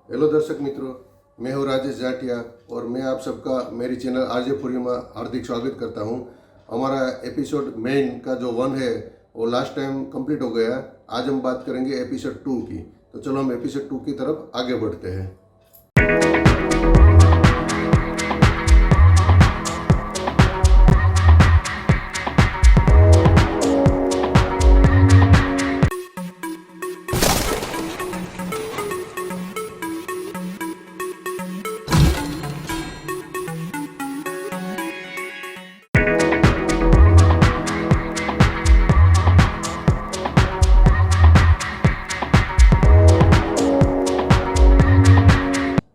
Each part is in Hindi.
हेलो दर्शक मित्रों, मैं हूँ राजेश जाटिया और मैं आप सबका मेरी चैनल आरजे फुरी में हार्दिक स्वागत करता हूँ। हमारा एपिसोड मेन का जो 1 है वो लास्ट टाइम कंप्लीट हो गया। आज हम बात करेंगे एपिसोड 2 की। तो चलो हम एपिसोड 2 की तरफ आगे बढ़ते हैं।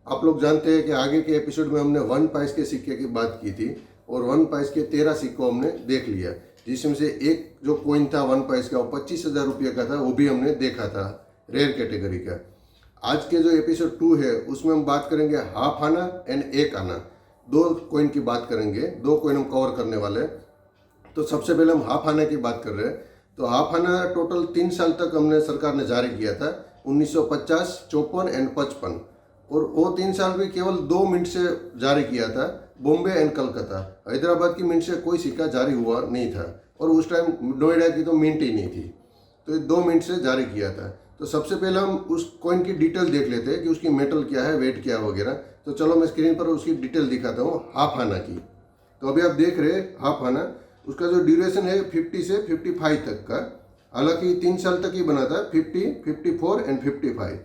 आप लोग जानते हैं कि आगे के एपिसोड में हमने 1 पैसे के सिक्के की बात की थी और 1 पैसे के 13 सिक्कों हमने देख लिया, जिसमें से एक जो कॉइन था 1 पैसे का वो 25,000 रुपये का था, वो भी हमने देखा था रेयर कैटेगरी का। आज के जो एपिसोड 2 है उसमें हम बात करेंगे हाफ आना एंड 1 आना, 2 कॉइन की बात करेंगे। 2 कॉइन हम कवर करने वाले हैं। तो सबसे पहले हम हाफ आना की बात कर रहे हैं। तो हाफ आना टोटल 3 साल तक हमने सरकार ने जारी किया था, 1950, 54 एंड 55। और वो 3 साल भी केवल 2 मिनट से जारी किया था, बॉम्बे एंड कलकत्ता। हैदराबाद की मिंट से कोई सिक्का जारी हुआ नहीं था और उस टाइम नोएडा की तो मिंट ही नहीं थी, तो ये 2 मिनट से जारी किया था। तो सबसे पहले हम उस कॉइन की डिटेल देख लेते हैं कि उसकी मेटल क्या है, वेट क्या है वगैरह। तो चलो मैं स्क्रीन पर उसकी डिटेल दिखाता हूँ हाफ आना की। तो अभी आप देख रहे हैं हाफ आना, उसका जो ड्यूरेशन है 50 से 55 तक का। हालांकि 3 साल तक ही बना था, 50, 54 एंड 55।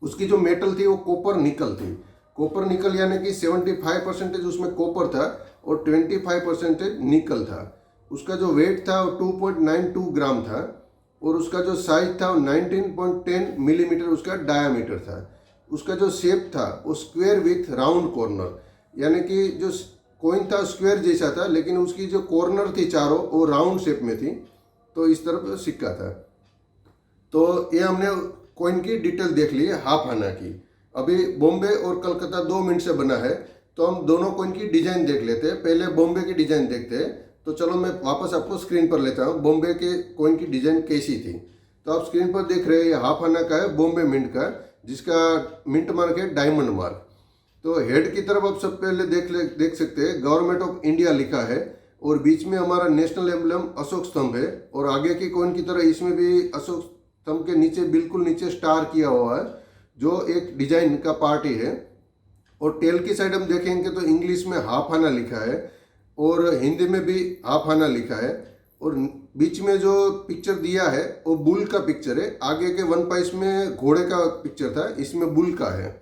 उसकी जो मेटल थी वो कॉपर निकल थी। कॉपर निकल यानी कि 75% उसमें कॉपर था और 25% निकल था। उसका जो वेट था वो 2.92 ग्राम था और उसका जो साइज था वो 19.10 मिलीमीटर उसका डायामीटर था। उसका जो शेप था वो स्क्वायर विथ राउंड कॉर्नर, यानी कि जो कॉइन था स्क्वायर जैसा था लेकिन उसकी जो कॉर्नर थी चारों वो राउंड शेप में थी। तो इस तरफ सिक्का था। तो ये हमने कॉइन की डिटेल देख ली है हाफ आना की। अभी बॉम्बे और कलकत्ता 2 मिनट से बना है, तो हम दोनों कॉइन की डिजाइन देख लेते हैं। पहले बॉम्बे की डिजाइन देखते हैं। तो चलो मैं वापस आपको स्क्रीन पर लेता हूँ, बॉम्बे के कॉइन की डिजाइन कैसी थी। तो आप स्क्रीन पर देख रहे हैं ये हाफ आना का है, बॉम्बे मिंट का, जिसका मिंट मार्क है डायमंड मार्क। तो हेड की तरफ आप सब पहले देख सकते हैं गवर्नमेंट ऑफ इंडिया लिखा है और बीच में हमारा नेशनल एम्बलम अशोक स्तंभ है। और आगे की कॉइन की तरह इसमें भी अशोक स्तंभ के नीचे बिल्कुल नीचे स्टार किया हुआ है, जो एक डिजाइन का पार्ट ही है। और टेल की साइड हम देखेंगे तो इंग्लिश में हाफ आना लिखा है और हिंदी में भी हाफ आना लिखा है। और बीच में जो पिक्चर दिया है वो बुल का पिक्चर है। आगे के 1 पैसे में घोड़े का पिक्चर था, इसमें बुल का है।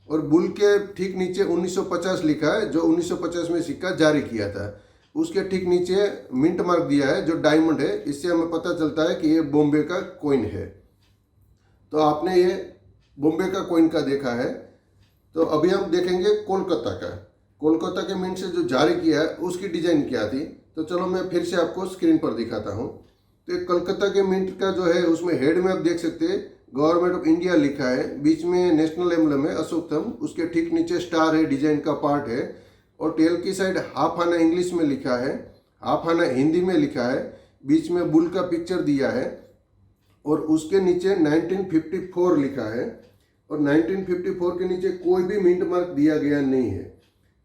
और बुल के ठीक नीचे 1950 लिखा है, जो 1950 में सिक्का जारी किया था। उसके ठीक नीचे मिंट मार्क दिया है जो डायमंड है। इससे हमें पता चलता है कि ये बॉम्बे का कॉइन है। तो आपने ये बॉम्बे का कॉइन का देखा है। तो अभी हम देखेंगे कोलकाता का। कोलकाता के मिंट से जो जारी किया है उसकी डिजाइन क्या थी। तो चलो मैं फिर से आपको स्क्रीन पर दिखाता हूँ। तो एक कलकत्ता के मिंट का जो है उसमें हेड में आप देख सकते हैं गवर्नमेंट ऑफ इंडिया लिखा है, बीच में नेशनल एम्बलम है अशोक स्तंभ, उसके ठीक नीचे स्टार है, डिजाइन का पार्ट है। और टेल की साइड हाफ आना इंग्लिश में लिखा है, हाफ आना हिंदी में लिखा है, बीच में बुल का पिक्चर दिया है और उसके नीचे 1954 लिखा है। और 1954 के नीचे कोई भी मिंट मार्क दिया गया नहीं है।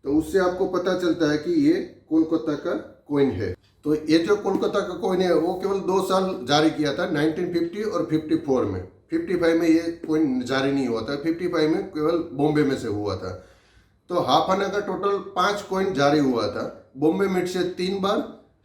तो उससे आपको पता चलता है कि ये कोलकाता का कॉइन है। तो ये जो कोलकाता का कॉइन है वो केवल 2 साल जारी किया था, 1950 और 54 में। 55 में ये कॉइन जारी नहीं हुआ था, 55 में केवल बॉम्बे में से हुआ था। तो हाफ आना का टोटल 5 कॉइन जारी हुआ था, बॉम्बे मिंट से 3 बार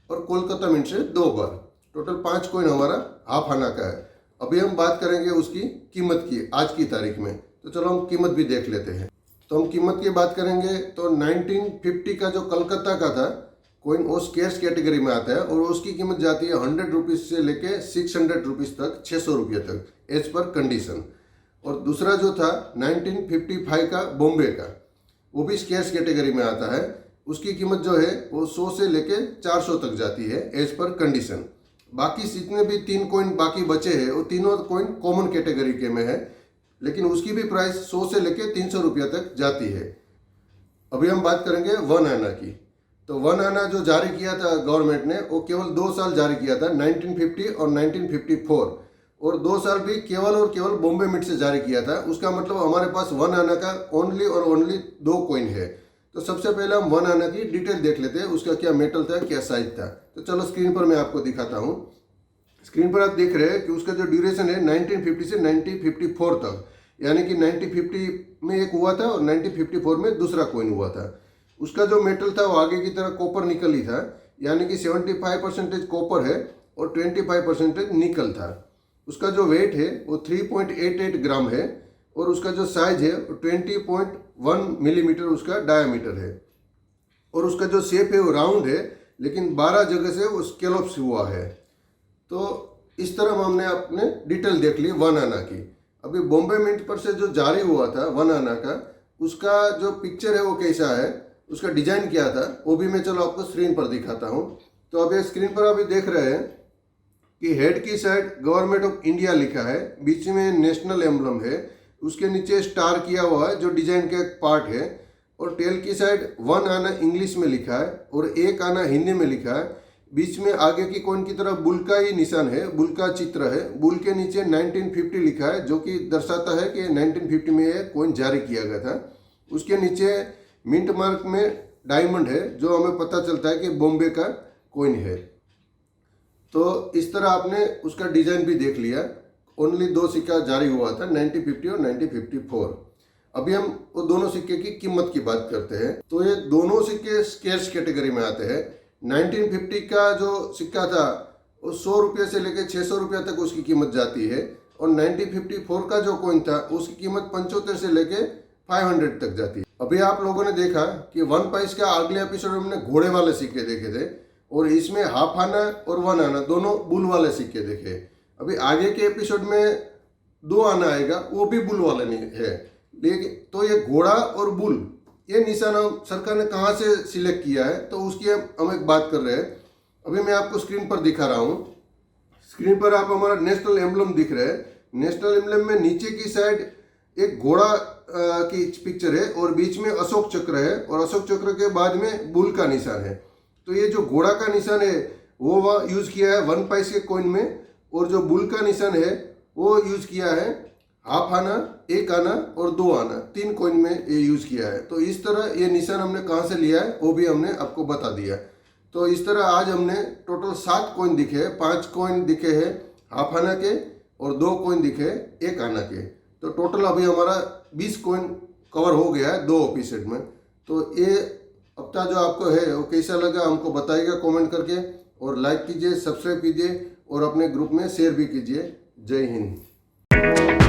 और कोलकाता मिंट से 2 बार। टोटल 5 कॉइन हमारा हाफ आना का है। अभी हम बात करेंगे उसकी कीमत की आज की तारीख में। तो चलो हम कीमत भी देख लेते हैं। तो हम कीमत की बात करेंगे तो 1950 का जो कलकत्ता का था कॉइन वो स्केर्स कैटेगरी में आता है और उसकी कीमत जाती है 100 रुपीज़ से लेके 600 रुपीज़ तक, 600 रुपये तक, एज पर कंडीशन। और दूसरा जो था 1955 का बॉम्बे का, वो भी स्केर्स कैटेगरी में आता है। उसकी कीमत जो है वो 100 से लेके 400 तक जाती है, एज पर कंडीशन। बाकी जितने भी 3 कॉइन बाकी बचे हैं वो तीनों कॉइन कॉमन कैटेगरी के में है, लेकिन उसकी भी प्राइस 100 से लेके 300 रुपया तक जाती है। अभी हम बात करेंगे 1 आना की। तो 1 आना जो जारी किया था गवर्नमेंट ने वो केवल 2 साल जारी किया था, 1950 और 1954। और 2 साल भी केवल और केवल बॉम्बे मिंट से जारी किया था। उसका मतलब हमारे पास 1 आना का ओनली और ओनली 2 कॉइन है। तो सबसे पहले हम 1 आना की डिटेल देख लेते हैं, उसका क्या मेटल था, क्या साइज था। तो चलो स्क्रीन पर मैं आपको दिखाता हूँ। स्क्रीन पर आप देख रहे हैं कि उसका जो ड्यूरेशन है 1950 से 1954 तक, यानी कि 1950 में एक हुआ था और 1954 में दूसरा कॉइन हुआ था। उसका जो मेटल था वो आगे की तरह कॉपर निकल ही था, यानी कि 75% कॉपर है और 25% निकल था। उसका जो वेट है वो 3.88 ग्राम है और उसका जो साइज है वो 20.1 मिलीमीटर उसका डायामीटर है और उसका जो शेप है वो राउंड है, लेकिन 12 जगह से वो स्केलोप्स हुआ है। तो इस तरह हमने अपने डिटेल देख ली 1 आना की। अभी बॉम्बे मिंट पर से जो जारी हुआ था 1 आना का, उसका जो पिक्चर है वो कैसा है, उसका डिजाइन क्या था, वो भी मैं चलो आपको स्क्रीन पर दिखाता हूँ। तो अभी स्क्रीन पर अभी देख रहे हैं कि हेड की साइड गवर्नमेंट ऑफ इंडिया लिखा है, बीच में नेशनल एम्बलम है, उसके नीचे स्टार किया हुआ है जो डिजाइन का एक पार्ट है, और टेल की साइड 1 आना इंग्लिश में लिखा है और 1 आना हिंदी में लिखा है। बीच में आगे की कॉइन की तरफ बुल का ही निशान है, बुल का चित्र है। बुल के नीचे 1950 लिखा है, जो कि दर्शाता है कि 1950 में यह कॉइन जारी किया गया था। उसके नीचे मिंट मार्क में डायमंड है, जो हमें पता चलता है कि बॉम्बे का कॉइन है। तो इस तरह आपने उसका डिजाइन भी देख लिया। ओनली 2 सिक्का जारी हुआ था, 1950 और 1954। अभी हम वो दोनों सिक्के की कीमत की बात करते हैं। तो ये दोनों सिक्के स्केर्स कैटेगरी में आते हैं। 1950 का जो सिक्का था वो 100 रुपये से लेकर 600 रुपये तक उसकी कीमत जाती है, और 1954 का जो कॉइन था उसकी कीमत 75 से लेकर 500 तक जाती है। अभी आप लोगों ने देखा कि 1 पैस का अगले एपिसोड में हमने घोड़े वाले सिक्के देखे थे, और इसमें हाफ आना और 1 आना दोनों बुल वाले सिक्के देखे। अभी आगे के एपिसोड में 2 आना आएगा, वो भी बुल वाले नहीं है। लेकिन तो ये घोड़ा और बुल, ये निशान सरकार ने कहाँ से सिलेक्ट किया है, तो उसकी हम एक बात कर रहे हैं। अभी मैं आपको स्क्रीन पर दिखा रहा हूँ। स्क्रीन पर आप हमारा नेशनल एम्बलम दिख रहे हैं। नेशनल एम्बलम में नीचे की साइड एक घोड़ा की पिक्चर है और बीच में अशोक चक्र है, और अशोक चक्र के बाद में बुल का निशान है। तो ये जो घोड़ा का निशान है वो यूज़ किया है 1 पैस के कॉइन में, और जो बुल का निशान है वो यूज़ किया है हाफ आना, 1 आना और 2 आना, 3 कॉइन में ये यूज़ किया है। तो इस तरह ये निशान हमने कहाँ से लिया है वो भी हमने आपको बता दिया। तो इस तरह आज हमने टोटल 7 कॉइन दिखे हैं। 5 कॉइन दिखे हैं हाफ आना के और 2 कॉइन दिखे 1 आना के। तो टोटल अभी हमारा 20 कॉइन कवर हो गया है 2 एपिसोड में। तो ये हफ्ता जो आपको है वो कैसा लगा हमको बताइएगा कमेंट करके, और लाइक कीजिए, सब्सक्राइब कीजिए और अपने ग्रुप में शेयर भी कीजिए। जय हिंद।